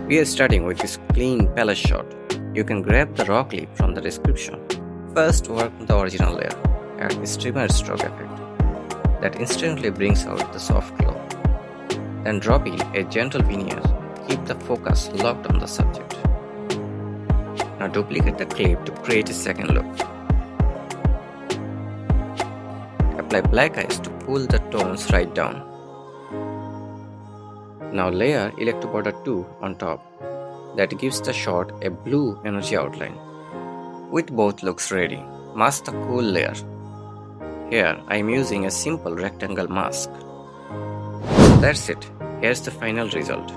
We are starting with this clean palette shot. You can grab the raw clip from the description. First, work on the original layer. Add a streamer stroke effect that instantly brings out the soft glow. Then drop in a gentle veneer. Keep the focus locked on the subject. Now duplicate the clip to create a second look. Apply black eyes to pull the tones right down. Now layer Electro Border 2 on top. That gives the shot a blue energy outline. With both looks ready, mask the cool layer. Here I am using a simple rectangle mask. That's it. Here's the final result.